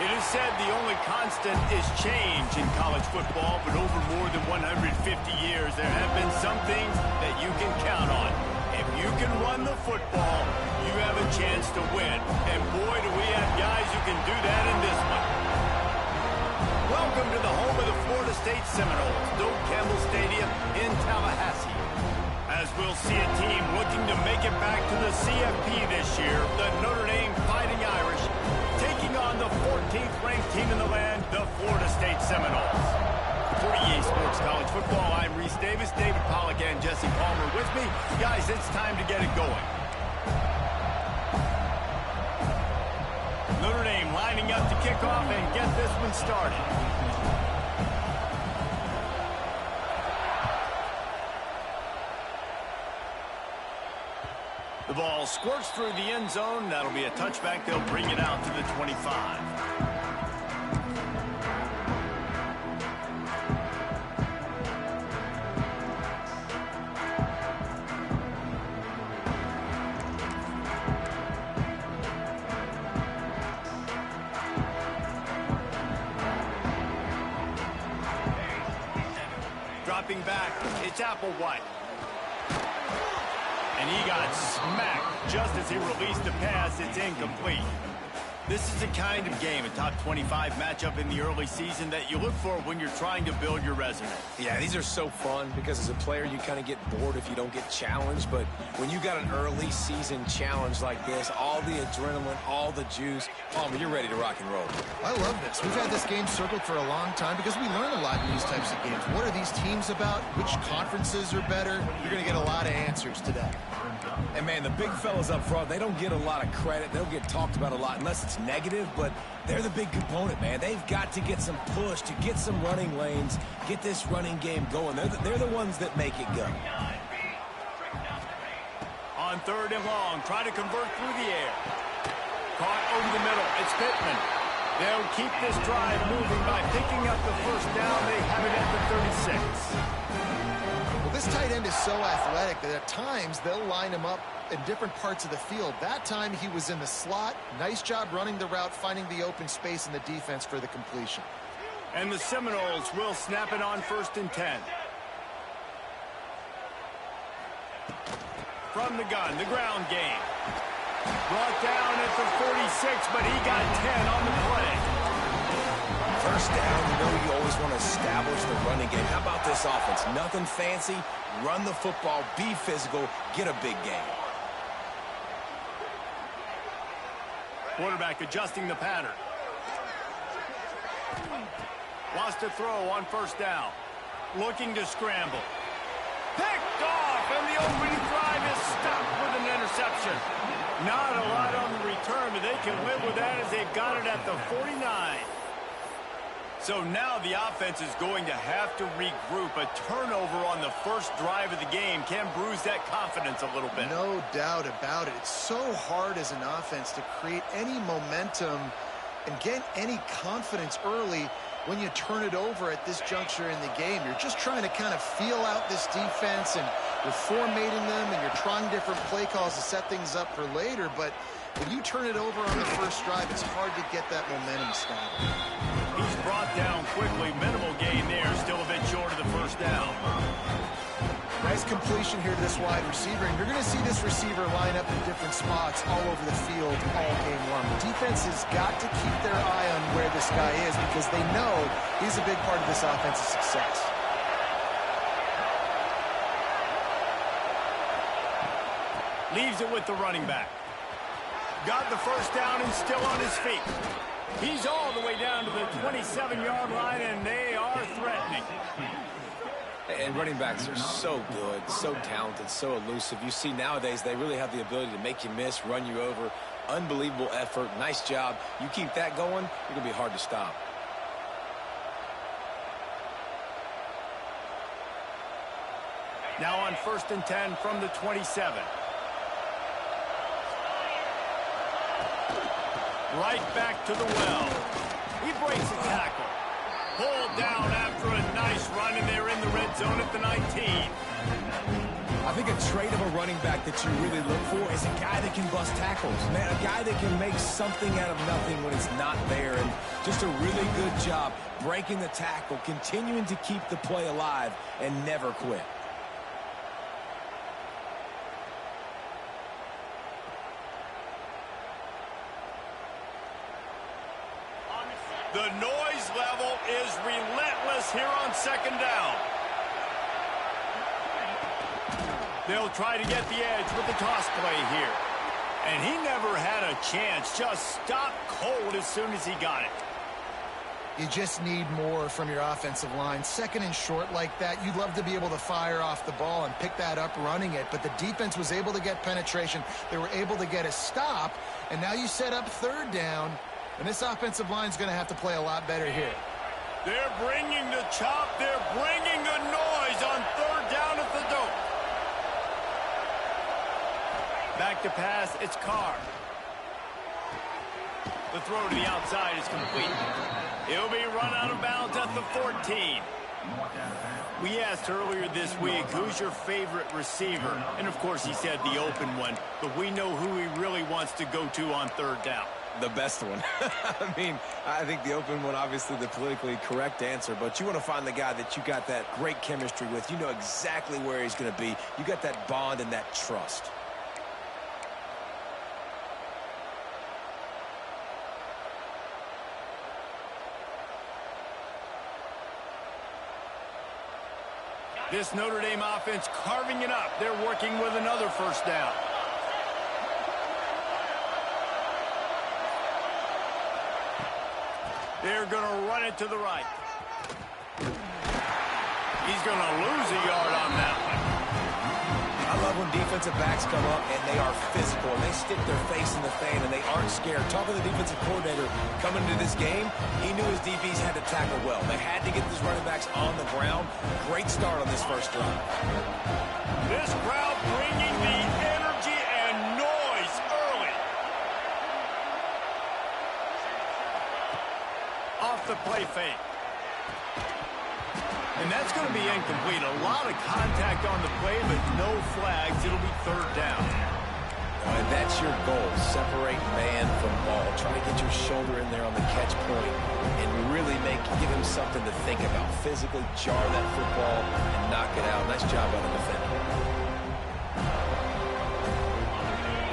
It is said the only constant is change in college football, but over more than 150 years, there have been some things that you can count on. If you can run the football, you have a chance to win. And boy, do we have guys who can do that in this one. Welcome to the home of the Florida State Seminoles, Doak Campbell Stadium in Tallahassee. As we'll see a team looking to make it back to the CFP this year, the Notre Dame Fighting Irish, taking on the 14th ranked team in the land, the Florida State Seminoles. For EA Sports College Football, I'm Reese Davis, David Pollack, and Jesse Palmer with me. Guys, it's time to get it going. Notre Dame lining up to kick off and get this one started. The ball squirts through the end zone. That'll be a touchback. They'll bring it out to the 25. Dropping back, it's Applewhite. And he got smacked just as he released the pass. It's incomplete. This is the kind of game, a top 25 matchup in the early season, that you look for when you're trying to build your resume. Yeah, these are so fun because as a player, you kind of get bored if you don't get challenged. But when you got an early season challenge like this, all the adrenaline, all the juice, Palmer, you're ready to rock and roll. I love this. We've had this game circled for a long time because we learn a lot in these types of games. What are these teams about? Which conferences are better? You're going to get a lot of answers today. And, man, the big fellas up front, they don't get a lot of credit. They don't get talked about a lot unless it's negative, but they're the big component, man. They've got to get some push, to get some running lanes, get this running game going. They're the ones that make it go. On 3rd and long, try to convert through the air. Caught over the middle. It's Pittman. They'll keep this drive moving by picking up the first down. They have it at the 36. This tight end is so athletic that at times they'll line him up in different parts of the field. That time he was in the slot. Nice job running the route, finding the open space in the defense for the completion. And the Seminoles will snap it on 1st and 10. From the gun, the ground game. Brought down at the 46, but he got 10 on the play. First down, you know you always want to establish the running game. How about this offense? Nothing fancy. Run the football, be physical, get a big game. Quarterback adjusting the pattern. Wants to throw on 1st down. Looking to scramble. Picked off, and the opening drive is stopped with an interception. Not a lot on the return, but they can live with that as they've got it at the 49. So now the offense is going to have to regroup. A turnover on the first drive of the game can bruise that confidence a little bit. No doubt about it. It's so hard as an offense to create any momentum and get any confidence early when you turn it over at this juncture in the game. You're just trying to kind of feel out this defense, and you're formatting them, and you're trying different play calls to set things up for later. But when you turn it over on the first drive, it's hard to get that momentum started. He's brought down quickly. Minimal gain there. Still a bit short of the first down. Nice completion here to this wide receiver. And you're going to see this receiver line up in different spots all over the field all game long. The defense has got to keep their eye on where this guy is because they know he's a big part of this offense's success. Leaves it with the running back. Got the first down and still on his feet. He's all the way down to the 27-yard line, and they are threatening. And running backs are so good, so talented, so elusive. You see nowadays they really have the ability to make you miss, run you over. Unbelievable effort. Nice job. You keep that going, you're going to be hard to stop. Now on 1st and 10 from the 27. Right back to the well. He breaks a tackle. Pulled down after a nice run, and they're in the red zone at the 19. I think a trait of a running back that you really look for is a guy that can bust tackles. Man, a guy that can make something out of nothing when it's not there. And Just a really good job breaking the tackle, continuing to keep the play alive, and never quit. The noise level is relentless here on second down. They'll try to get the edge with the toss play here. And he never had a chance. Just stopped cold as soon as he got it. You just need more from your offensive line. Second and short like that, you'd love to be able to fire off the ball and pick that up running it. But the defense was able to get penetration. They were able to get a stop. And now you set up third down. And this offensive line is going to have to play a lot better here. They're bringing the chop. They're bringing the noise on third down at the dope. Back to pass. It's Carr. The throw to the outside is complete. He'll be run out of bounds at the 14. We asked earlier this week, who's your favorite receiver? And, of course, he said the open one. But we know who he really wants to go to on third down. The best one. I mean, I think the open one, obviously the politically correct answer, but you want to find the guy that you got that great chemistry with. You know exactly where he's going to be. You got that bond and that trust. This Notre Dame offense carving it up. They're working with another first down. They're going to run it to the right. He's going to lose a yard on that one. I love when defensive backs come up and they are physical and they stick their face in the fan and they aren't scared. Talking to the defensive coordinator coming into this game, he knew his DBs had to tackle well. They had to get these running backs on the ground. Great start on this first drive. This crowd bringing the energy and noise early. Off the play fake. And that's going to be incomplete. A lot of contact on the play, but no flags. It'll be third down. And that's your goal. Separate man from ball. Try to get your shoulder in there on the catch point and really give him something to think about. Physically jar that football and knock it out. Nice job by the defender.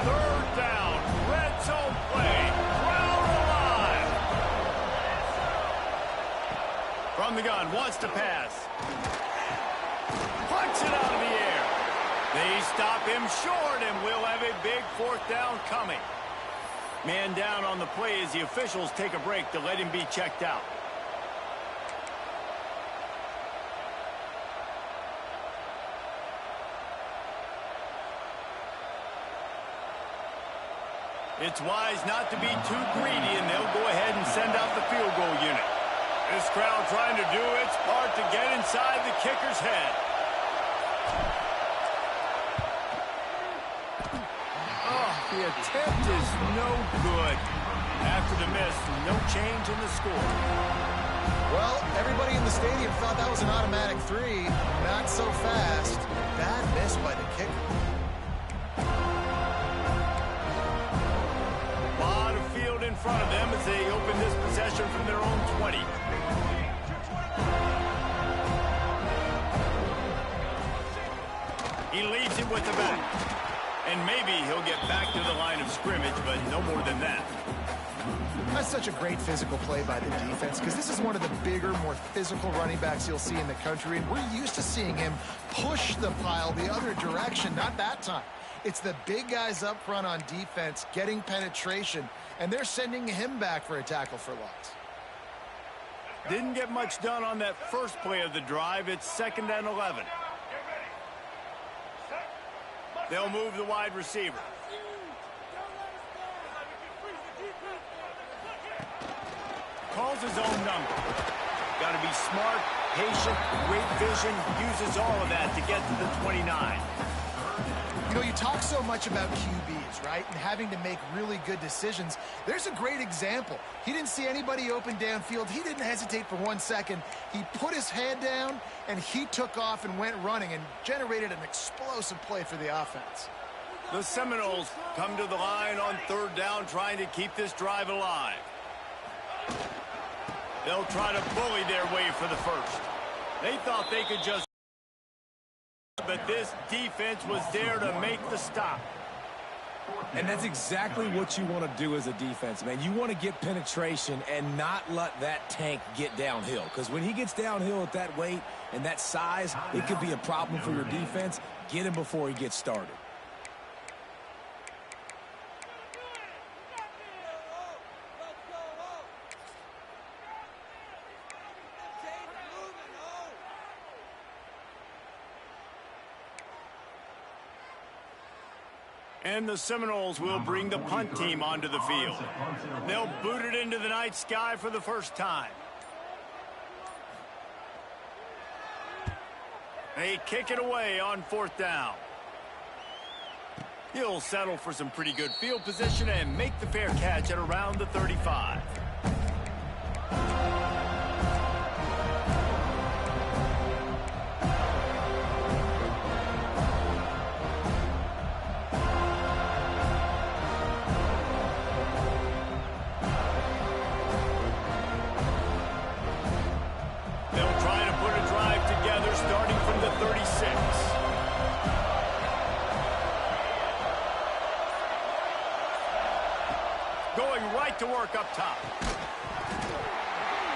Third down. Red zone play. Crowd alive. From the gun. Wants to pass. Punch it out of the air. They stop him short, and we'll have a big fourth down coming. Man down on the play as the officials take a break to let him be checked out. It's wise not to be too greedy, and they'll go ahead and send out the field goal unit. This crowd trying to do its part to get inside the kicker's head. Oh, the attempt is no good. After the miss, no change in the score. Well, everybody in the stadium thought that was an automatic 3. Not so fast. Bad miss by the kicker. A lot of field in front of them as they open this possession from their own 20. He leaves it with the back. And maybe he'll get back to the line of scrimmage, but no more than that. That's such a great physical play by the defense because this is one of the bigger, more physical running backs you'll see in the country, and we're used to seeing him push the pile the other direction. Not that time. It's the big guys up front on defense getting penetration, and they're sending him back for a tackle for loss. Didn't get much done on that first play of the drive. It's 2nd and 11. They'll move the wide receiver. Calls his own number. Got to be smart, patient, great vision. Uses all of that to get to the 29. You know, you talk so much about QBs, right? And having to make really good decisions. There's a great example. He didn't see anybody open downfield. He didn't hesitate for 1 second. He put his head down, and he took off and went running and generated an explosive play for the offense. The Seminoles come to the line on 3rd down, trying to keep this drive alive. They'll try to bully their way for the first. They thought they could just... But this defense was there to make the stop. And that's exactly what you want to do as a defense, man. You want to get penetration and not let that tank get downhill. Because when he gets downhill at that weight and that size, it could be a problem for your defense. Get him before he gets started. And the Seminoles will bring the punt team onto the field. They'll boot it into the night sky for the first time. They kick it away on 4th down. He'll settle for some pretty good field position and make the fair catch at around the 35. To work up top.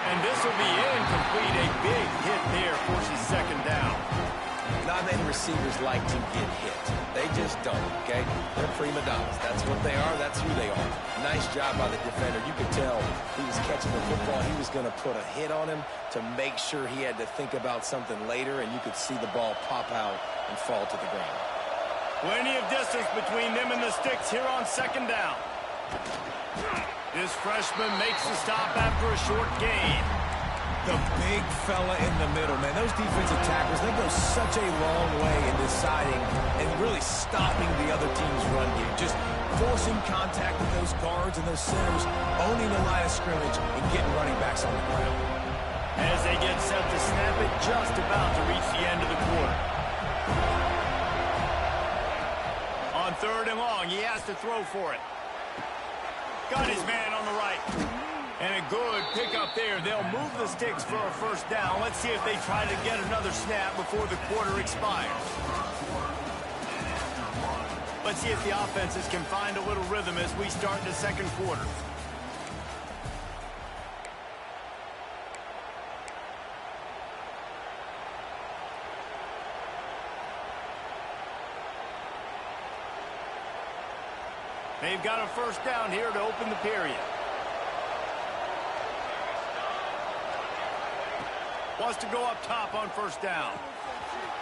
And this will be incomplete. A big hit there forces 2nd down. Not many receivers like to get hit. They just don't, okay? They're prima donnas. That's what they are. That's who they are. Nice job by the defender. You could tell he was catching the football. He was going to put a hit on him to make sure he had to think about something later, and you could see the ball pop out and fall to the ground. Plenty of distance between them and the sticks here on 2nd down. This freshman makes the stop after a short gain. The big fella in the middle, man. Those defensive tackles, they go such a long way in deciding and really stopping the other team's run game. Just forcing contact with those guards and those centers, owning the line of scrimmage, and getting running backs on the ground. As they get set to snap it, just about to reach the end of the quarter. On 3rd and long, he has to throw for it. Got his man on the right. And a good pickup there. They'll move the sticks for a 1st down. Let's see if they try to get another snap before the quarter expires. Let's see if the offenses can find a little rhythm as we start the 2nd quarter. They've got a 1st down here to open the period. Wants to go up top on 1st down.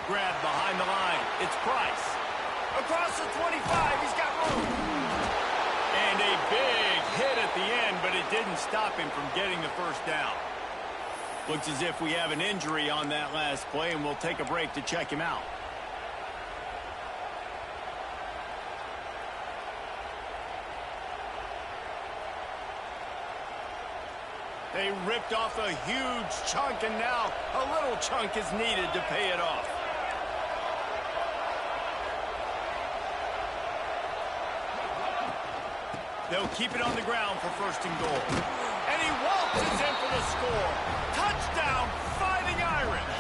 Grab behind the line. It's Price. Across the 25. He's got room. And a big hit at the end, but it didn't stop him from getting the 1st down. Looks as if we have an injury on that last play, and we'll take a break to check him out. They ripped off a huge chunk, and now a little chunk is needed to pay it off. They'll keep it on the ground for 1st and goal. And he waltzes in for the score. Touchdown, Fighting Irish.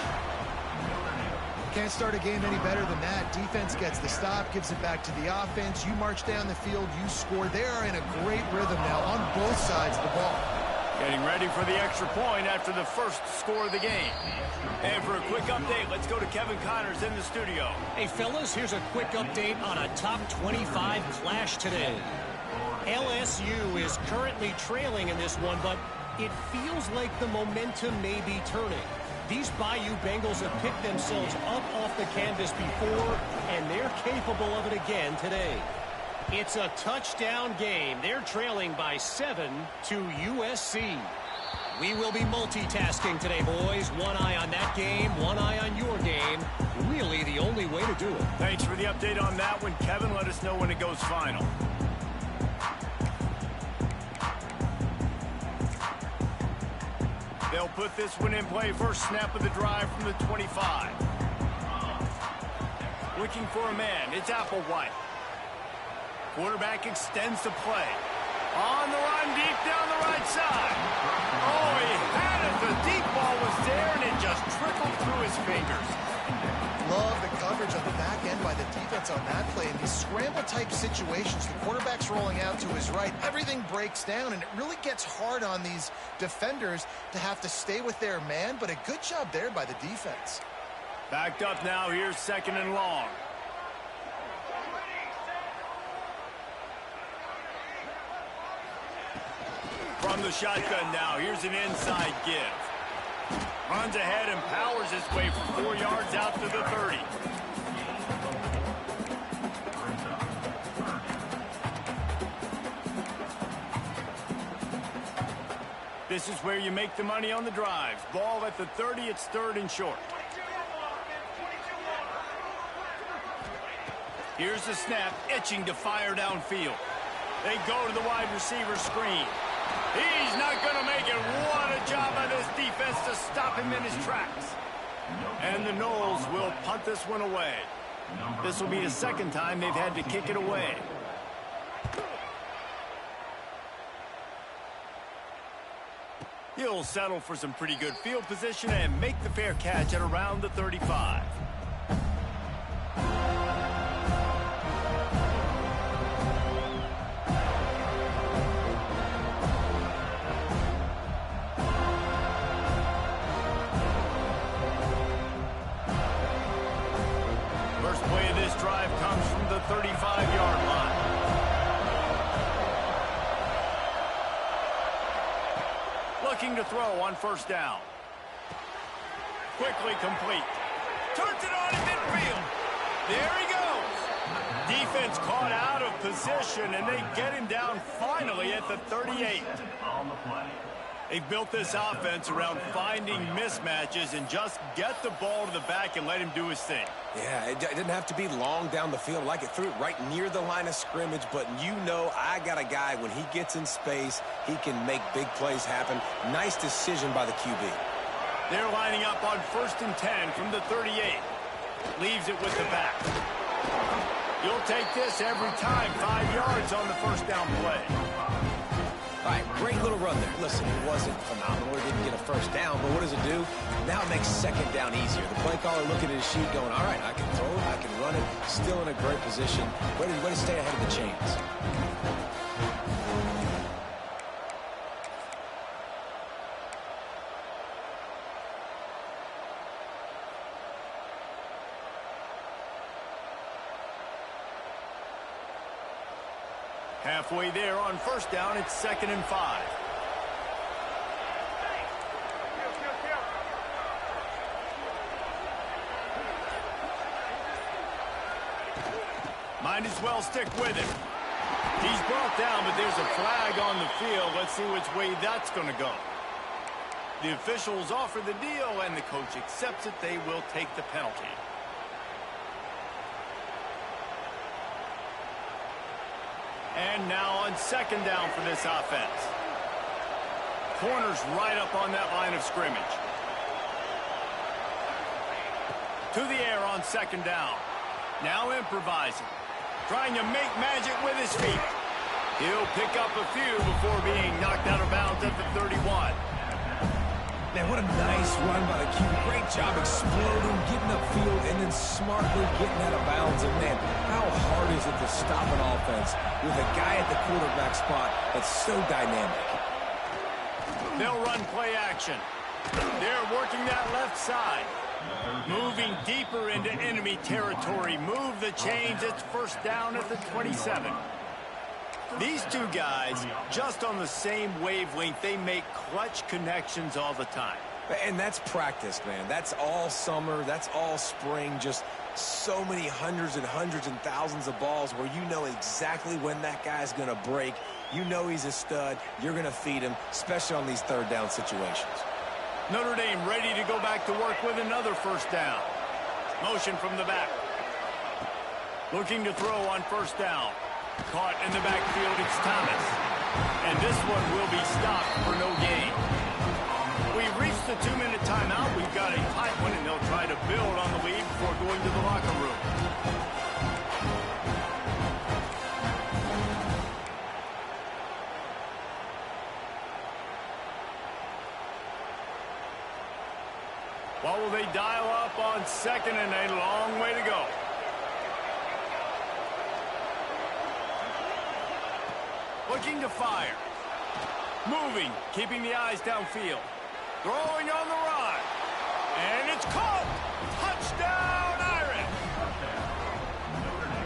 Can't start a game any better than that. Defense gets the stop, gives it back to the offense. You march down the field, you score. They are in a great rhythm now on both sides of the ball. Getting ready for the extra point after the 1st score of the game. And for a quick update, let's go to Kevin Connors in the studio. Hey, fellas, here's a quick update on a top 25 clash today. LSU is currently trailing in this one, but it feels like the momentum may be turning. These Bayou Bengals have picked themselves up off the canvas before, and they're capable of it again today. It's a touchdown game. They're trailing by 7 to USC. We will be multitasking today, boys. One eye on that game, one eye on your game. Really the only way to do it. Thanks for the update on that one, Kevin. Let us know when it goes final. They'll put this one in play. First snap of the drive from the 25. Looking for a man. It's Applewhite. Quarterback extends the play. On the run, deep down the right side. Oh, he had defense on that play. In these scramble-type situations, the quarterback's rolling out to his right. Everything breaks down, and it really gets hard on these defenders to have to stay with their man, but a good job there by the defense. Backed up now. Here's 2nd and long. From the shotgun now, here's an inside give. Runs ahead and powers his way for 4 yards out to the 30. This is where you make the money on the drives. Ball at the 30, it's 3rd and short. Here's the snap, itching to fire downfield. They go to the wide receiver screen. He's not going to make it. What a job by this defense to stop him in his tracks. And the Knowles will punt this one away. This will be the 2nd time they've had to kick it away. He'll settle for some pretty good field position and make the fair catch at around the 35. First play of this drive comes from the 35-yard line. Looking to throw on 1st down. Quickly complete. Turns it on in midfield. There he goes. Defense caught out of position, and they get him down finally at the 38. They've built this offense around finding mismatches and just get the ball to the back and let him do his thing. Yeah, it didn't have to be long down the field. Like it threw it right near the line of scrimmage, but you know I got a guy, when he gets in space, he can make big plays happen. Nice decision by the QB. They're lining up on 1st and 10 from the 38. Leaves it with the back. You'll take this every time. 5 yards on the 1st down play. All right, great little run there. Listen, it wasn't phenomenal. It didn't get a 1st down, but what does it do? Now it makes 2nd down easier. The play caller looking at his sheet going, all right, I can throw it, I can run it. Still in a great position. Way to stay ahead of the chains. Halfway there on 1st down, it's 2nd and 5. Might as well stick with it. He's brought down, but there's a flag on the field. Let's see which way that's going to go. The officials offer the deal, and the coach accepts it. They will take the penalty. And now on 2nd down for this offense. Corners right up on that line of scrimmage. To the air on 2nd down. Now improvising. Trying to make magic with his feet. He'll pick up a few before being knocked out of bounds at the 31. Man, what a nice run by the QB. Great job exploding, getting upfield, and then smartly getting out of bounds. And, man, how hard is it to stop an offense with a guy at the quarterback spot that's so dynamic? They'll run play action. They're working that left side. Moving deeper into enemy territory. Move the chains. It's 1st down at the 27. These two guys, just on the same wavelength, they make clutch connections all the time. And that's practice, man. That's all summer. That's all spring. Just so many hundreds and thousands of balls where you know exactly when that guy's going to break. You know he's a stud. You're going to feed him, especially on these 3rd down situations. Notre Dame ready to go back to work with another 1st down. Motion from the back. Looking to throw on 1st down. Caught in the backfield, it's Thomas. And this one will be stopped for no gain. We've reached the 2-minute timeout. We've got a tight one, and they'll try to build on the lead before going to the locker room. What will they dial up on 2nd and a long way to go? Looking to fire. Moving, keeping the eyes downfield. Throwing on the run. And it's caught. Touchdown, Irish.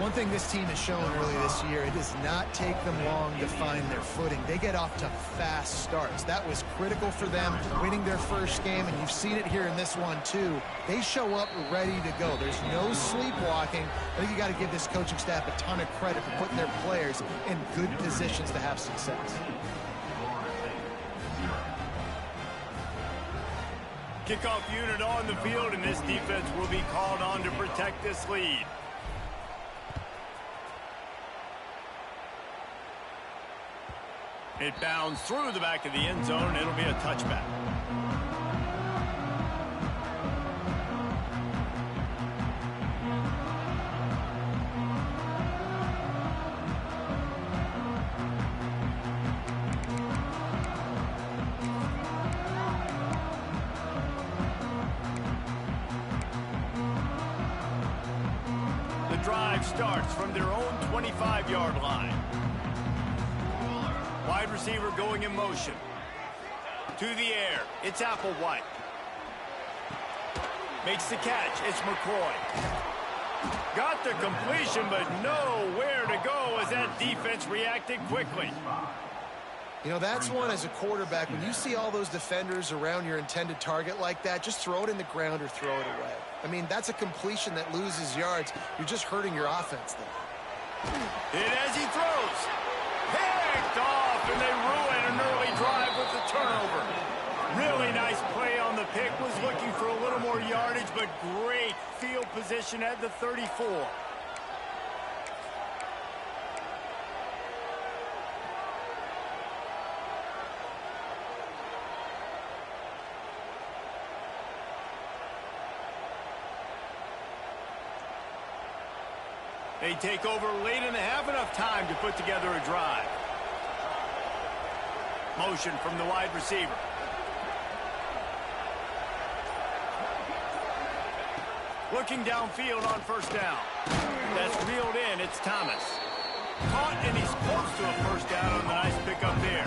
One thing this team has shown early this year, it does not take them long to find their footing. They get off to fast starts. That was critical for them, winning their first game, and you've seen it here in this one too. They show up ready to go. There's no sleepwalking. I think you got to give this coaching staff a ton of credit for putting their players in good positions to have success. Kickoff unit on the field, and this defense will be called on to protect this lead. It bounds through the back of the end zone. It'll be a touchback. The drive starts from their own 25-yard line. Wide receiver going in motion. To the air. It's Applewhite. Makes the catch. It's McCoy. Got the completion, but nowhere to go as that defense reacted quickly. You know, that's one as a quarterback. When you see all those defenders around your intended target like that, just throw it in the ground or throw it away. I mean, that's a completion that loses yards. You're just hurting your offense there. Hit as he throws. Picked off, and they ruin an early drive with the turnover. Really nice play on the pick. Was looking for a little more yardage, but great field position at the 34. They take over late and have enough time to put together a drive. Motion from the wide receiver. Looking downfield on first down. That's reeled in. It's Thomas. Caught, and he's close to a first down on the nice pickup there.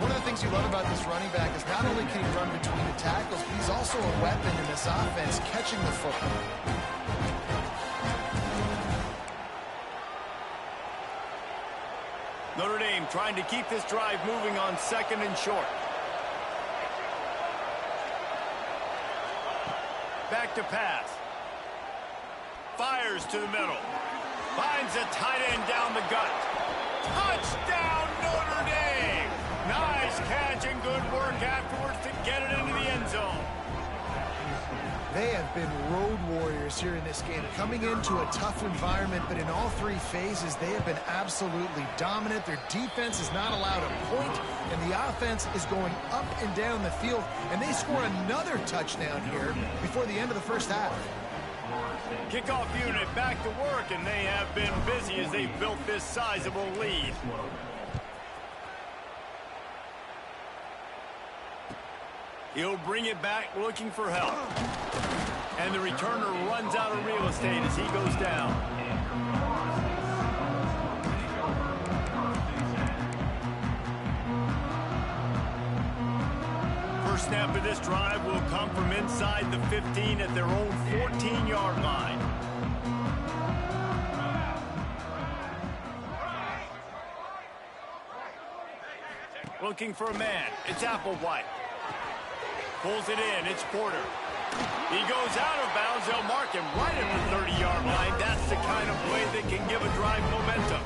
One of the things you love about this running back is not only can he run between the tackles, but he's also a weapon in this offense, catching the football. Notre Dame trying to keep this drive moving on second and short. Back to pass. Fires to the middle. Finds a tight end down the gut. Touchdown, Notre Dame! Nice catch and good work afterwards to get it into the end zone. They have been road warriors here in this game, coming into a tough environment, but in all three phases, they have been absolutely dominant. Their defense is not allowed a point, and the offense is going up and down the field, and they score another touchdown here before the end of the first half. Kickoff unit back to work, and they have been busy as they built this sizable lead. He'll bring it back looking for help. And the returner runs out of real estate as he goes down. First snap of this drive will come from inside the 15 at their own 14-yard line. Looking for a man. It's Applewhite. Pulls it in. It's Porter. He goes out of bounds. They'll mark him right at the 30-yard line. That's the kind of play that can give a drive momentum.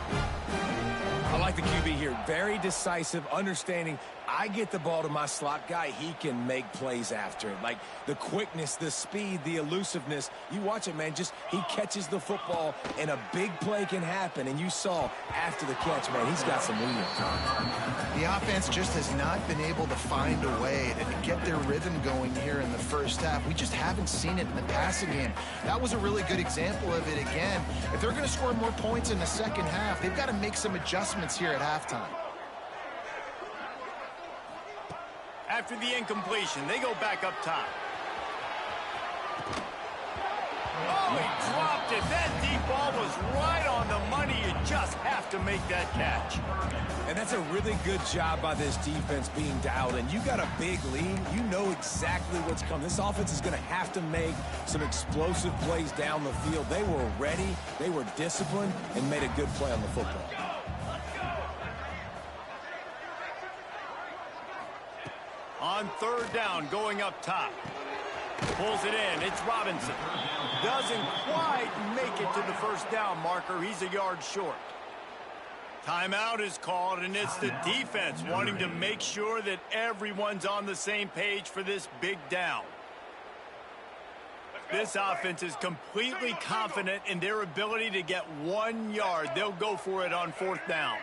I like the QB here. Very decisive, understanding I get the ball to my slot guy, he can make plays after it. Like the quickness, the speed, the elusiveness. You watch it, man. Just he catches the football, and a big play can happen. And you saw after the catch, man, he's got some wheels. The offense just has not been able to find a way to get their rhythm going here in the first half. We just haven't seen it in the passing game. That was a really good example of it again. If they're going to score more points in the second half, they've got to make some adjustments here at halftime. After the incompletion, they go back up top. Oh, he dropped it. That deep ball was right on the money. You just have to make that catch. And that's a really good job by this defense being dialed in. You got a big lead. You know exactly what's coming. This offense is going to have to make some explosive plays down the field. They were ready, they were disciplined, and made a good play on the football. On third down, going up top. Pulls it in. It's Robinson. Doesn't quite make it to the first down marker. He's a yard short. Timeout is called, and it's the defense wanting to make sure that everyone's on the same page for this big down. This offense is completely confident in their ability to get 1 yard. They'll go for it on fourth down.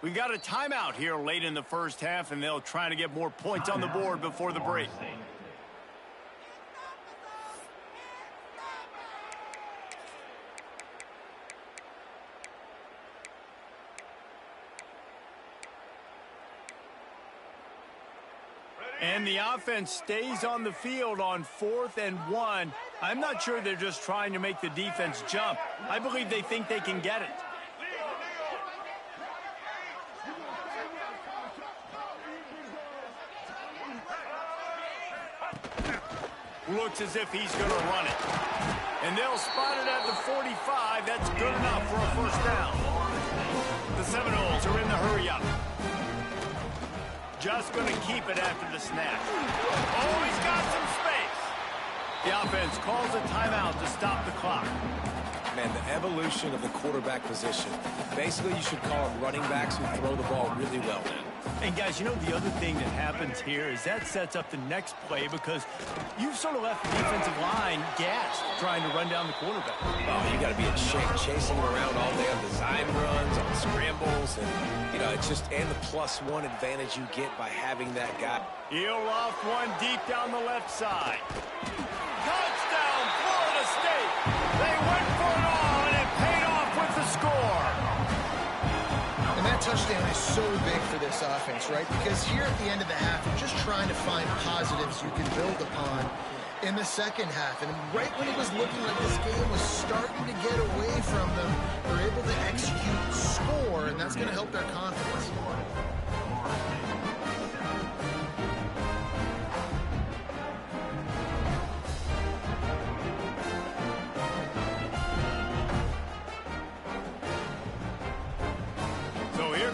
We've got a timeout here late in the first half, and they'll try to get more points on the board before the break. And the offense stays on the field on 4th and 1. I'm not sure they're just trying to make the defense jump. I believe they think they can get it. Looks as if he's going to run it. And they'll spot it at the 45. That's good enough for a first down. The Seminoles are in the hurry-up. Just going to keep it after the snap. Oh, he's got some space. The offense calls a timeout to stop the clock. Man, the evolution of the quarterback position. Basically, you should call them running backs who throw the ball really well now. And guys, you know the other thing that happens here is that sets up the next play because you've sort of left the defensive line gassed trying to run down the quarterback. Oh, you got to be in shape, chasing him around all day on design runs, on scrambles, and you know it's just and the +1 advantage you get by having that guy. He'll loft one deep down the left side. Touchdown, Florida State! They went for it all, and it paid off with the score. And that touchdown is so big for this offense, right? Because here at the end of the half, you're just trying to find positives you can build upon in the second half. And right when it was looking like this game was starting to get away from them, they're able to execute, score, and that's going to help their confidence.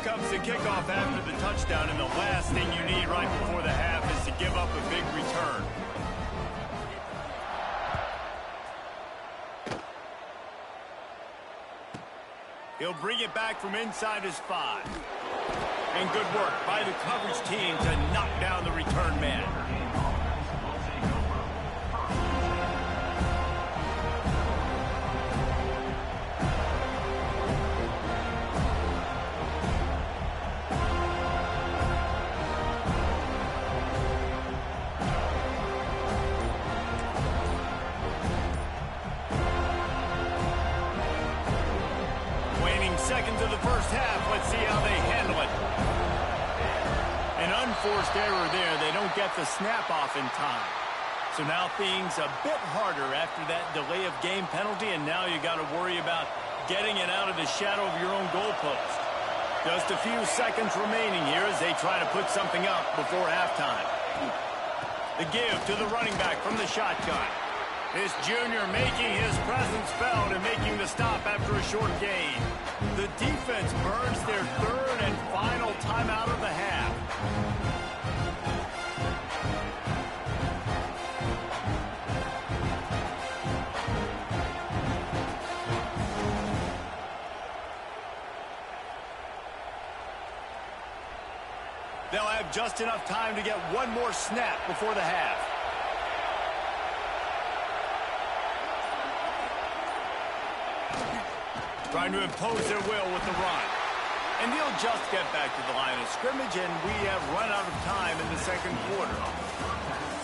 Comes the kickoff after the touchdown, and the last thing you need right before the half is to give up a big return. He'll bring it back from inside his 5. And good work by the coverage team to knock down the return man. Seconds of the first half. Let's see how they handle it. An unforced error there. They don't get the snap off in time. So now things a bit harder after that delay of game penalty, and now you got to worry about getting it out of the shadow of your own goalpost. Just a few seconds remaining here as they try to put something up before halftime. The give to the running back from the shotgun. This junior making his presence felt and making the stop after a short gain. The defense burns their third and final timeout of the half. They'll have just enough time to get one more snap before the half. Trying to impose their will with the run. And they'll just get back to the line of scrimmage, and we have run out of time in the second quarter.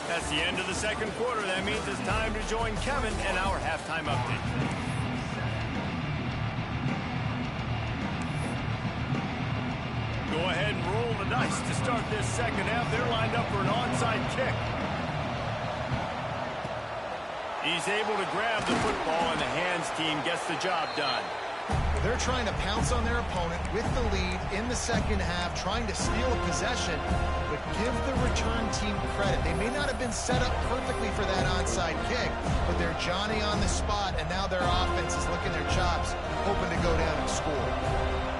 That's the end of the second quarter. That means it's time to join Kevin and our halftime update. Go ahead, start this second half. They're lined up for an onside kick. He's able to grab the football, and the hands team gets the job done. They're trying to pounce on their opponent with the lead in the second half, trying to steal a possession, but give the return team credit. They may not have been set up perfectly for that onside kick, but they're Johnny on the spot, and now their offense is licking their chops, hoping to go down and score.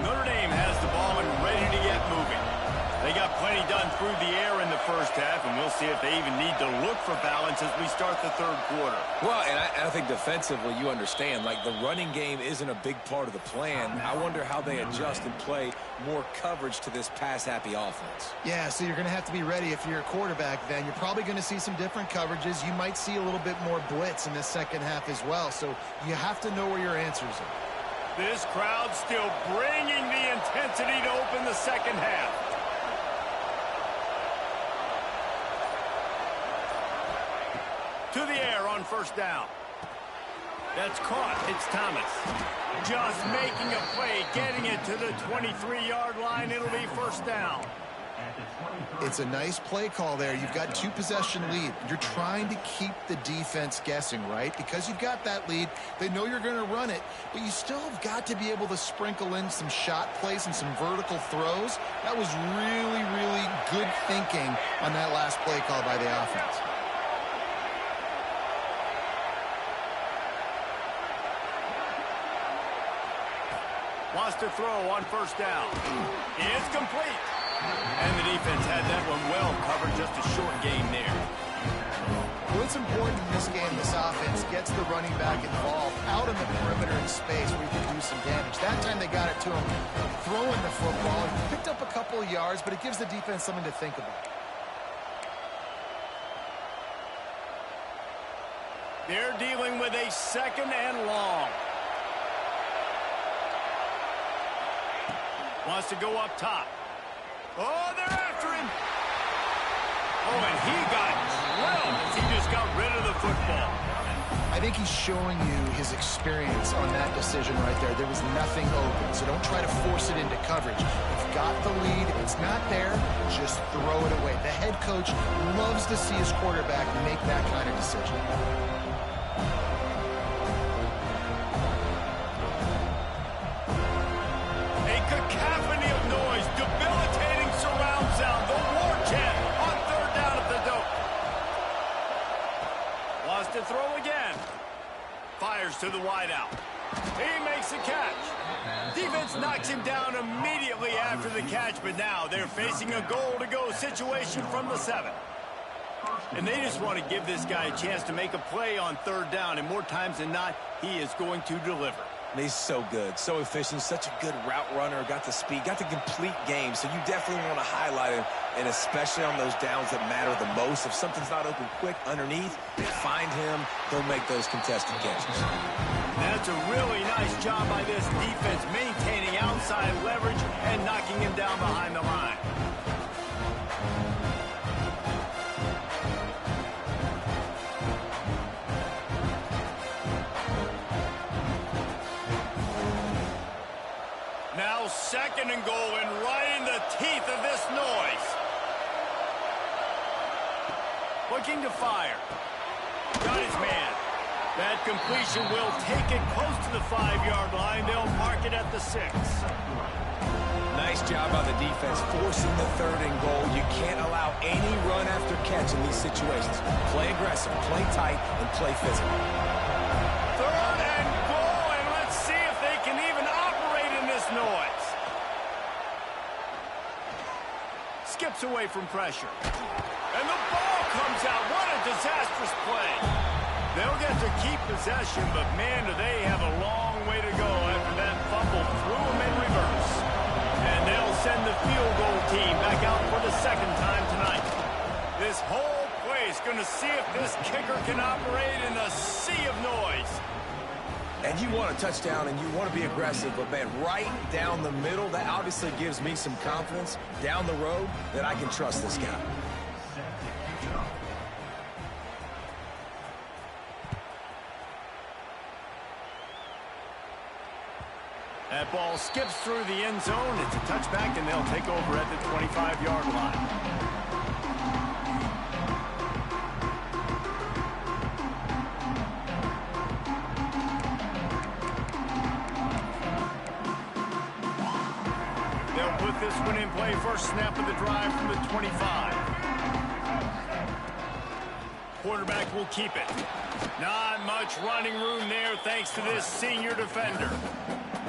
Notre Dame has the ball and ready to get moving. They got plenty done through the air in the first half, and we'll see if they even need to look for balance as we start the third quarter. Well, and I think defensively, you understand, like the running game isn't a big part of the plan. I wonder how they adjust and play more coverage to this pass-happy offense. Yeah, so you're going to have to be ready if you're a quarterback then. You're probably going to see some different coverages. You might see a little bit more blitz in the second half as well, so you have to know where your answers are. This crowd still bringing the intensity to open the second half. To the air on first down. That's caught. It's Thomas. Just making a play, getting it to the 23-yard line. It'll be first down. It's a nice play call there. You've got two-possession lead. You're trying to keep the defense guessing, right? Because you've got that lead, they know you're going to run it, but you still have got to be able to sprinkle in some shot plays and some vertical throws. That was really, really good thinking on that last play call by the offense. Wants to throw on first down. It's complete. And the defense had that one well covered, just a short gain there. What's important in this game, this offense gets the running back involved out on the perimeter in space where he can do some damage. That time they got it to him throwing the football. He picked up a couple of yards, but it gives the defense something to think about. They're dealing with a second and long. Wants to go up top. Oh, they're after him. Oh, and he got drilled as he just got rid of the football. I think he's showing you his experience on that decision right there. There was nothing open, so don't try to force it into coverage. You've got the lead. If it's not there, just throw it away. The head coach loves to see his quarterback make that kind of decision. Cacophony of noise, debilitating surround sound, the war chant on third down at the dope. Wants to throw again. Fires to the wideout. He makes the catch. Defense knocks him down immediately after the catch, but now they're facing a goal-to-go situation from the 7. And they just want to give this guy a chance to make a play on third down, and more times than not, he is going to deliver. He's so good, so efficient, such a good route runner, got the speed, got the complete game, so you definitely want to highlight him, and especially on those downs that matter the most. If something's not open quick underneath, find him, he'll make those contested catches. That's a really nice job by this defense, maintaining outside leverage and knocking him down behind the line. Now second and goal, and right in the teeth of this noise. Looking to fire. Got his man. That completion will take it close to the 5-yard line. They'll mark it at the 6. Nice job by the defense forcing the third and goal. You can't allow any run after catch in these situations. Play aggressive, play tight, and play physical. Third and goal, and let's see if they can even operate in this noise. Skips away from pressure. And the ball comes out. What a disastrous play. They'll get to keep possession, but man, do they have a long way to go after that fumble threw them in reverse. And they'll send the field goal team back out for the second time tonight. This whole play is going to see if this kicker can operate in a sea of noise. And you want a touchdown and you want to be aggressive, but man, right down the middle, that obviously gives me some confidence down the road that I can trust this guy. That ball skips through the end zone. It's a touchback, and they'll take over at the 25-yard line. They'll put this one in play. First snap of the drive from the 25. Quarterback will keep it. Not much running room there thanks to this senior defender.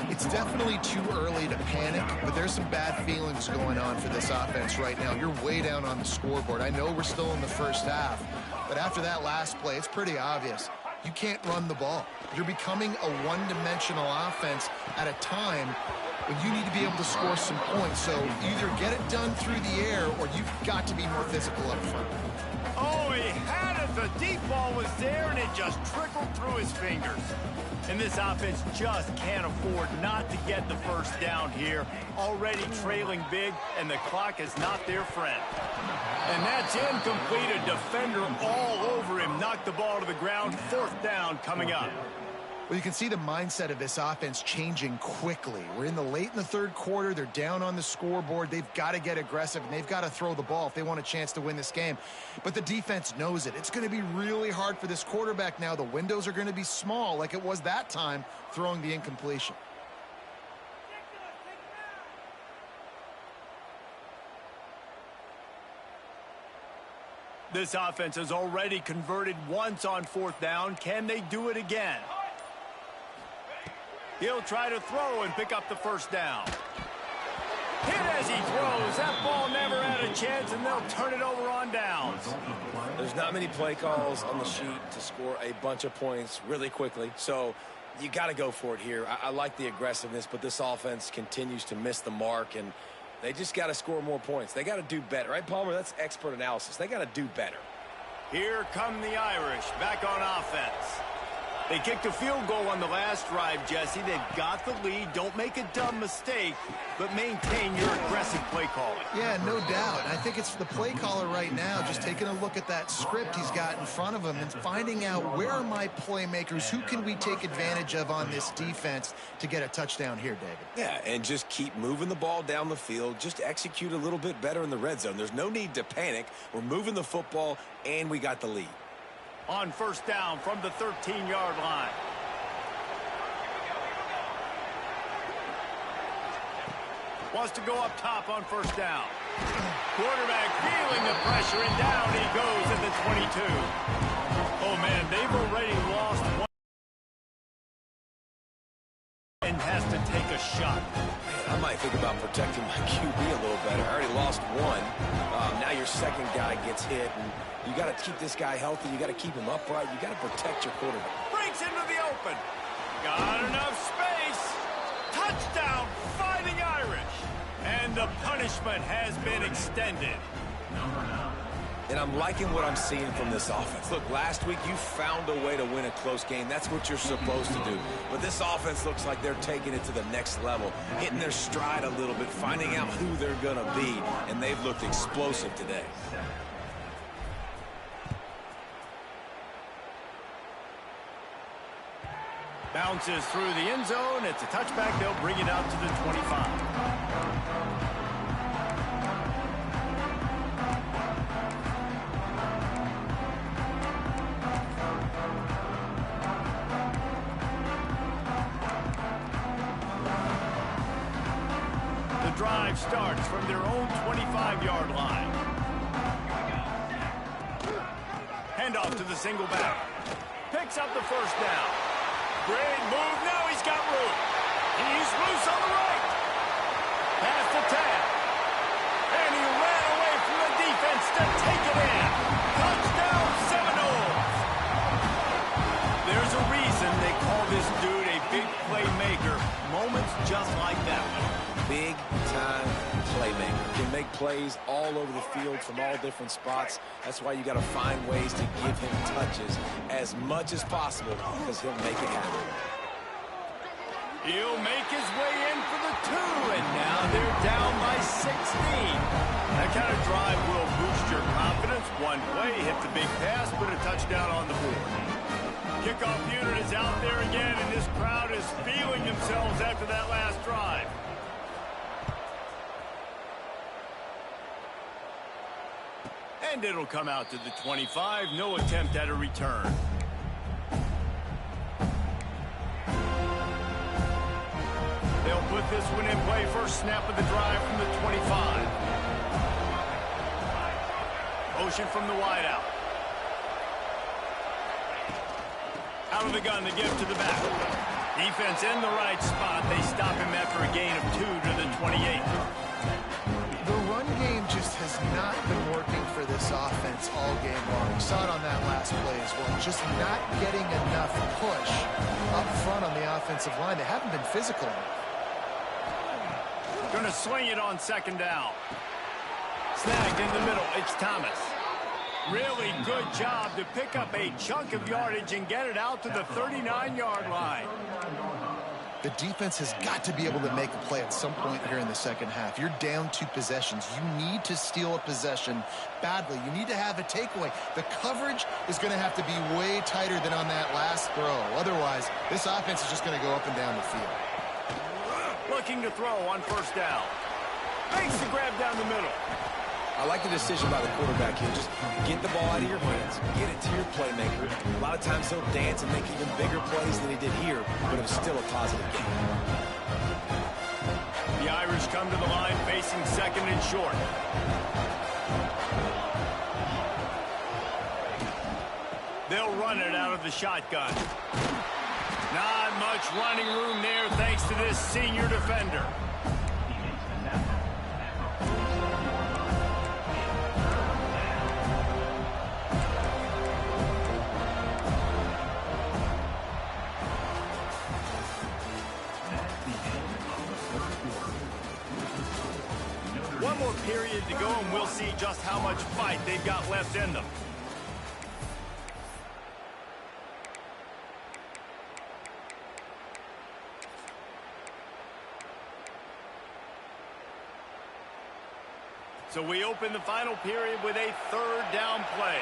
It's definitely too early to panic, but there's some bad feelings going on for this offense right now. You're way down on the scoreboard. I know we're still in the first half, but after that last play, it's pretty obvious. You can't run the ball. You're becoming a one-dimensional offense at a time when you need to be able to score some points. So either get it done through the air or you've got to be more physical up front. Oh, he had it. The deep ball was there, and it just trickled through his fingers. And this offense just can't afford not to get the first down here. Already trailing big, and the clock is not their friend. And that's incomplete. A defender all over him. Knocked the ball to the ground. Fourth down coming up. Well, you can see the mindset of this offense changing quickly. We're late in the third quarter. They're down on the scoreboard. They've got to get aggressive, and they've got to throw the ball if they want a chance to win this game. But the defense knows it. It's going to be really hard for this quarterback now. The windows are going to be small like it was that time throwing the incompletion. This offense has already converted once on fourth down. Can they do it again? He'll try to throw and pick up the first down. Hit as he throws. That ball never had a chance, and they'll turn it over on downs. There's not many play calls on the sheet to score a bunch of points really quickly, so you got to go for it here. I like the aggressiveness, but this offense continues to miss the mark, and they just got to score more points. They got to do better. Right, Palmer? That's expert analysis. They got to do better. Here come the Irish back on offense. They kicked a field goal on the last drive, Jesse. They've got the lead. Don't make a dumb mistake, but maintain your aggressive play calling. Yeah, no doubt. I think it's the play caller right now just taking a look at that script he's got in front of him and finding out where are my playmakers, who can we take advantage of on this defense to get a touchdown here, David. Yeah, and just keep moving the ball down the field. Just execute a little bit better in the red zone. There's no need to panic. We're moving the football, and we got the lead. On first down from the 13-yard line. Wants to go up top on first down. Quarterback feeling the pressure, and down he goes at the 22. Oh, man, they've already lost one and has to take a shot. I might think about protecting my QB a little better. I already lost one. Now your second guy gets hit, and you got to keep this guy healthy. You got to keep him upright. You got to protect your quarterback. Breaks into the open. Got enough space. Touchdown, Fighting Irish. And the punishment has been extended. And I'm liking what I'm seeing from this offense. Look, last week you found a way to win a close game. That's what you're supposed to do. But this offense looks like they're taking it to the next level, hitting their stride a little bit, finding out who they're going to be. And they've looked explosive today. Bounces through the end zone. It's a touchback. They'll bring it out to the 25. The drive starts from their own 25-yard line. Handoff to the single back. Picks up the first down. Great move. Now he's got room. He's loose on the right. Past the 10. And he ran away from the defense to take it in. Touchdown, Seminoles. There's a reason they call this dude a big playmaker. Moments just like that one. Big-time playmaker. Can make plays all over the field from all different spots. That's why you got to find ways to give him touches as much as possible, because he'll make it happen. He'll make his way in for the 2, and now they're down by 16. That kind of drive will boost your confidence. One play, hit the big pass, put a touchdown on the board. Kickoff unit is out there again, and this crowd is feeling themselves after that last And it'll come out to the 25. No attempt at a return. They'll put this one in play. First snap of the drive from the 25. Motion from the wideout. Out of the gun, the give to the back. Defense in the right spot. They stop him after a gain of 2 to the 28. The run game just has not been working for this offense all game long. We saw it on that last play as well. Just not getting enough push up front on the offensive line. They haven't been physical enough. Going to sling it on second down. Snagged in the middle. It's Thomas. Really good job to pick up a chunk of yardage and get it out to the 39-yard line. The defense has got to be able to make a play at some point here in the second half. You're down 2 possessions. You need to steal a possession badly. You need to have a takeaway. The coverage is going to have to be way tighter than on that last throw. Otherwise, this offense is just going to go up and down the field. Looking to throw on first down. Makes the grab down the middle. I like the decision by the quarterback here. Just get the ball out of your hands. Get it to your playmaker. A lot of times he'll dance and make even bigger plays than he did here, but it was still a positive game. The Irish come to the line facing second and short. They'll run it out of the shotgun. Not much running room there thanks to this senior defender. One more period to go, and we'll see just how much fight they've got left in them. So we open the final period with a third down play.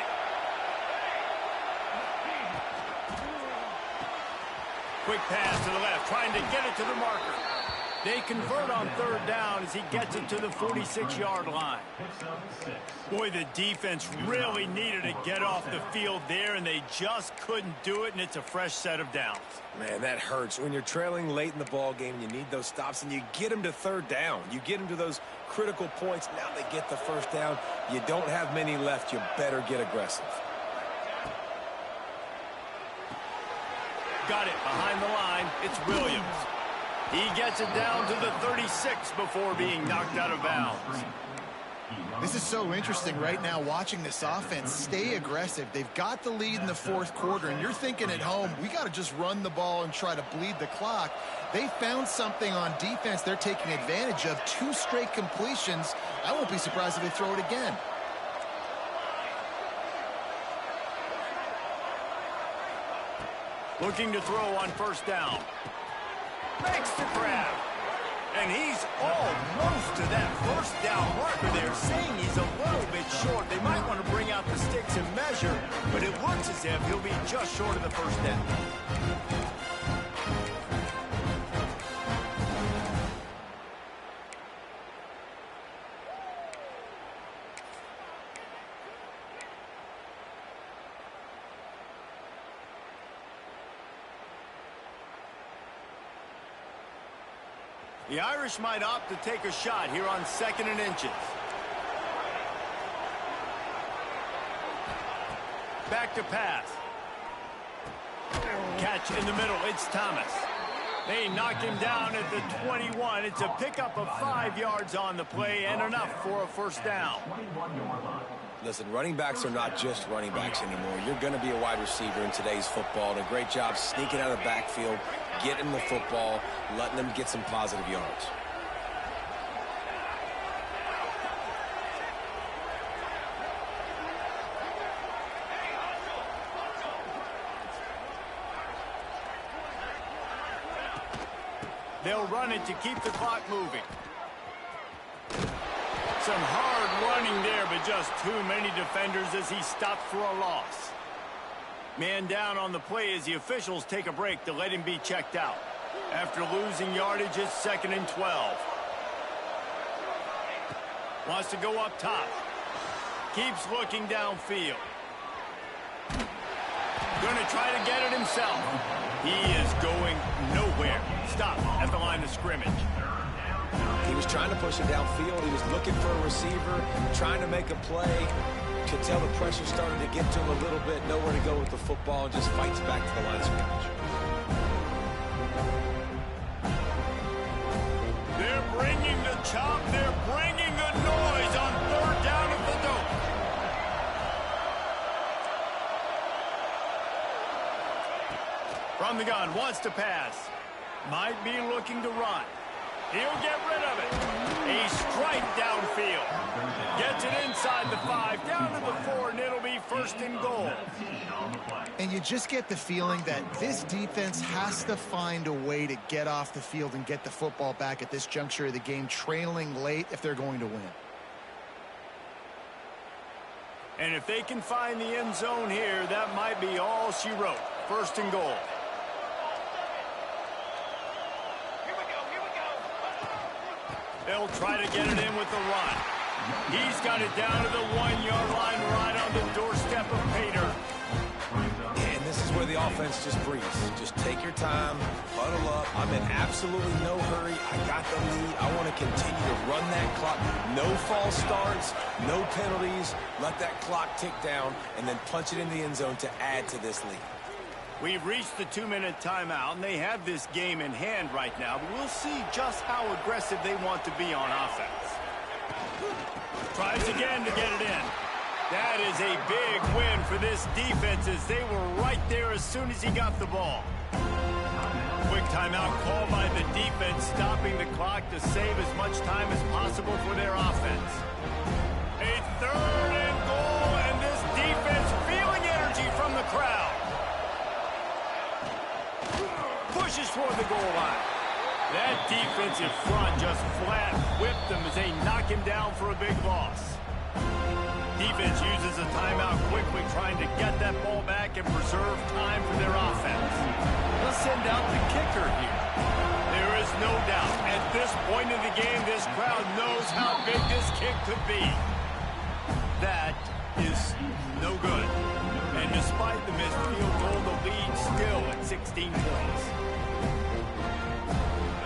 Quick pass to the left, trying to get it to the marker. They convert on third down as he gets it to the 46-yard line. Boy, the defense really needed to get off the field there, and they just couldn't do it, and it's a fresh set of downs. Man, that hurts. When you're trailing late in the ball game, you need those stops, and you get them to third down. You get them to those critical points. Now they get the first down. You don't have many left. You better get aggressive. Got it behind the line. It's Williams. He gets it down to the 36 before being knocked out of bounds. This is so interesting right now watching this offense stay aggressive. They've got the lead in the fourth quarter, and you're thinking at home, we got to just run the ball and try to bleed the clock. They found something on defense they're taking advantage of. 2 straight completions. I won't be surprised if they throw it again. Looking to throw on first down. Makes the grab. And he's almost to that first down marker there, saying he's a little bit short. They might want to bring out the sticks and measure, but it looks as if he'll be just short of the first down. The Irish might opt to take a shot here on 2nd and inches. Back to pass. Catch in the middle. It's Thomas. They knock him down at the 21. It's a pickup of 5 yards on the play and enough for a first down. Listen, running backs are not just running backs anymore. You're going to be a wide receiver in today's football. And a great job sneaking out of the backfield, getting the football, letting them get some positive yards. They'll run it to keep the clock moving. Some hard running there, but just too many defenders as he stopped for a loss. Man down on the play as the officials take a break to let him be checked out. After losing yardage, it's 2nd and 12. Wants to go up top. Keeps looking downfield. Going to try to get it himself. He is going nowhere. Stop at the line of scrimmage. He was trying to push it downfield. He was looking for a receiver, trying to make a play. Could tell the pressure started to get to him a little bit. Nowhere to go with the football, and just fights back to the line of scrimmage. They're bringing the chop. They're bringing the noise on third down at the dope. From the gun, wants to pass. Might be looking to run. He'll get rid of it. A strike downfield. Gets it inside the 5, down to the 4, and it'll be first and goal. And you just get the feeling that this defense has to find a way to get off the field and get the football back at this juncture of the game, trailing late if they're going to win. And if they can find the end zone here, that might be all she wrote. First and goal. They'll try to get it in with the run. He's got it down to the 1-yard line right on the doorstep of Pater. And this is where the offense just breathes. Just take your time, huddle up. I'm in absolutely no hurry. I got the lead. I want to continue to run that clock. No false starts, no penalties. Let that clock tick down and then punch it in the end zone to add to this lead. We've reached the 2-minute timeout, and they have this game in hand right now, but we'll see just how aggressive they want to be on offense. Tries again to get it in. That is a big win for this defense as they were right there as soon as he got the ball. Quick timeout called by the defense, stopping the clock to save as much time as possible for their offense. A third and goal, and this defense feeling energy from the crowd. Pushes toward the goal line. That defensive front just flat whipped them as they knock him down for a big loss. Defense uses a timeout quickly, trying to get that ball back and preserve time for their offense. They'll send out the kicker here. There is no doubt, at this point in the game, this crowd knows how big this kick could be. That is no good. And despite the missed field goal, the lead still at 16 points.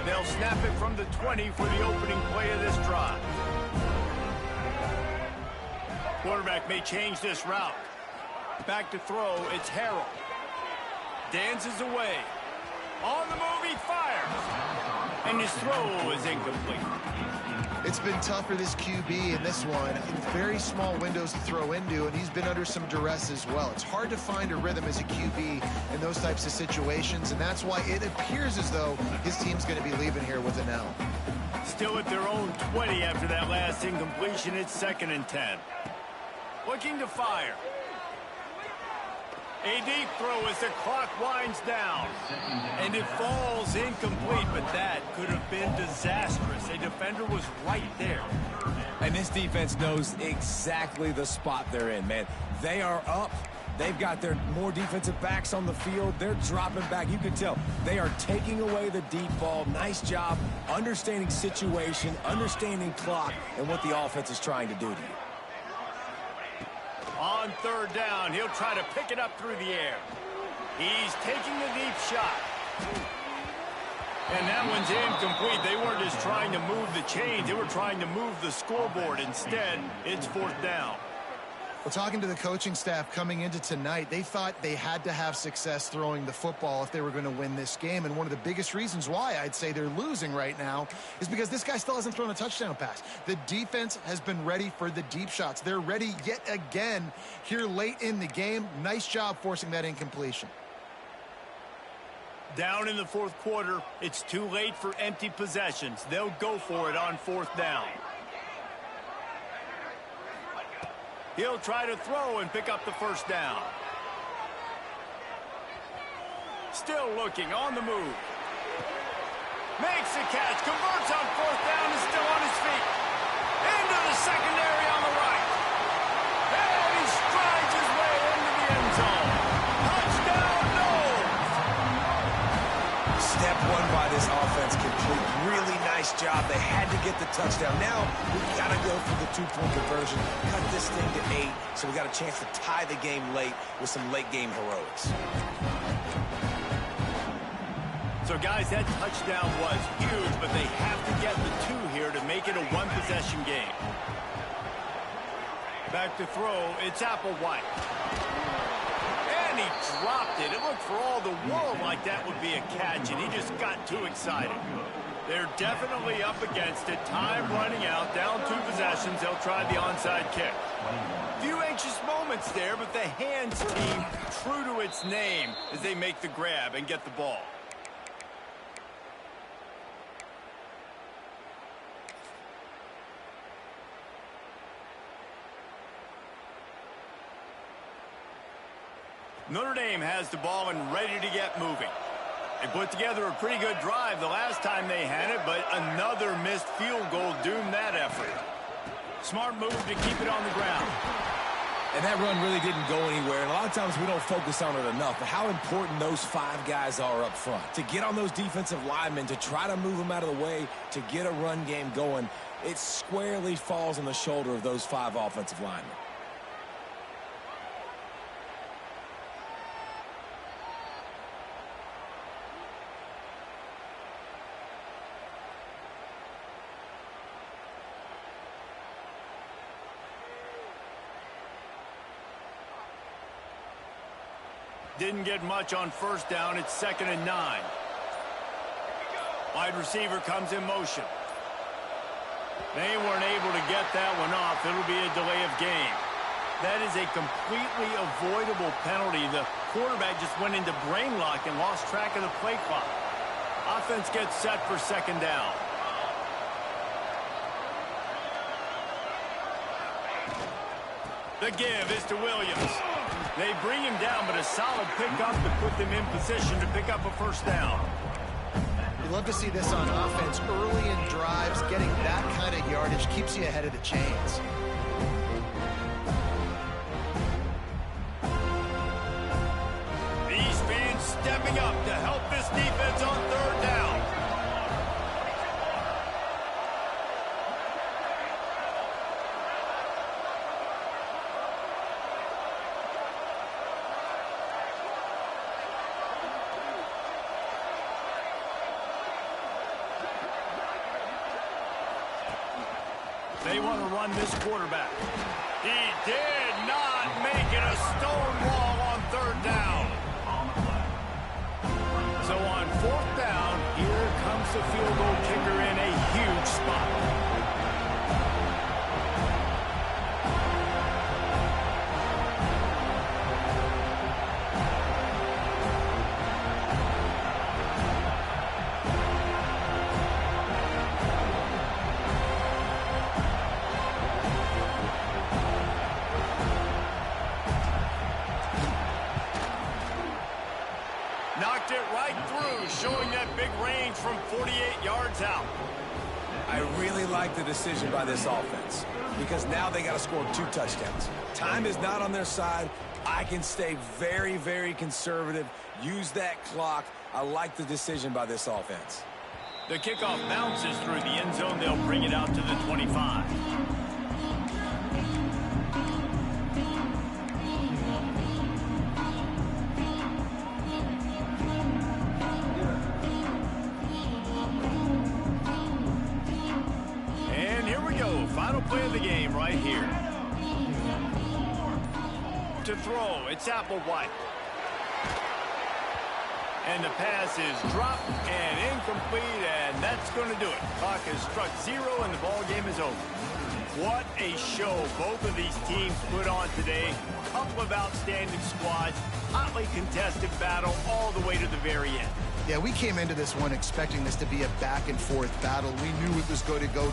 They'll snap it from the 20 for the opening play of this drive. Quarterback may change this route. Back to throw, it's Harrell. Dances away. On the move, he fires. And his throw is incomplete. It's been tough for this QB in this one. Very small windows to throw into, and he's been under some duress as well. It's hard to find a rhythm as a QB in those types of situations, and that's why it appears as though his team's going to be leaving here with an L. Still at their own 20 after that last incompletion. It's 2nd and 10. Looking to fire. A deep throw as the clock winds down. And it falls incomplete, but that could have been disastrous. A defender was right there. And this defense knows exactly the spot they're in, man. They are up. They've got their more defensive backs on the field. They're dropping back. You can tell they are taking away the deep ball. Nice job understanding situation, understanding clock, and what the offense is trying to do to you. On third down, he'll try to pick it up through the air. He's taking the deep shot. And that one's incomplete. They weren't just trying to move the chains. They were trying to move the scoreboard. Instead, it's 4th down. Well, talking to the coaching staff coming into tonight, they thought they had to have success throwing the football if they were going to win this game. And one of the biggest reasons why I'd say they're losing right now is because this guy still hasn't thrown a touchdown pass. The defense has been ready for the deep shots. They're ready yet again here late in the game. Nice job forcing that incompletion. Down in the 4th quarter, it's too late for empty possessions. They'll go for it on 4th down. He'll try to throw and pick up the first down. Still looking on the move. Makes the catch, converts on 4th down, and still on his feet. Into the secondary on the right. And he strides his way into the end zone. Touchdown, Knowles! Step one by this offense complete. Really nice Nice job. They had to get the touchdown. Now, we've got to go for the two-point conversion, cut this thing to 8, so we got a chance to tie the game late with some late-game heroics. So, guys, that touchdown was huge, but they have to get the 2 here to make it a one-possession game. Back to throw, it's Applewhite. And he dropped it. It looked for all the world like that would be a catch, and he just got too excited. They're definitely up against it. Time running out, down 2 possessions. They'll try the onside kick. Few anxious moments there, but the hands team true to its name as they make the grab and get the ball. Notre Dame has the ball and ready to get moving. They put together a pretty good drive the last time they had it, but another missed field goal doomed that effort. Smart move to keep it on the ground. And that run really didn't go anywhere, and a lot of times we don't focus on it enough, but how important those 5 guys are up front. To get on those defensive linemen, to try to move them out of the way, to get a run game going, it squarely falls on the shoulder of those 5 offensive linemen. Didn't get much on first down. It's 2nd and 9. Wide receiver comes in motion. They weren't able to get that one off. It'll be a delay of game. That is a completely avoidable penalty. The quarterback just went into brain lock and lost track of the play clock. Offense gets set for 2nd down. The give is to Williams. They bring him down, but a solid pickup to put them in position to pick up a first down. You love to see this on offense. Early in drives, getting that kind of yardage keeps you ahead of the chains. These fans stepping up to help this defense on 3rd down. They want to run this quarterback. He did not make it a stone wall on 3rd down. So on 4th down, here comes the field goal kicker in a huge spot. Knocked it right through, showing that big range from 48 yards out. I really like the decision by this offense because now they got to score 2 touchdowns. Time is not on their side. I can stay very, very conservative, use that clock. I like the decision by this offense. The kickoff bounces through the end zone. They'll bring it out to the 25. Final play of the game right here. To throw, it's Applewhite. And the pass is dropped and incomplete, and that's going to do it. Clock has struck 0, and the ball game is over. What a show both of these teams put on today. Couple of outstanding squads, hotly contested battle all the way to the very end. Yeah, we came into this one expecting this to be a back-and-forth battle. We knew it was going to go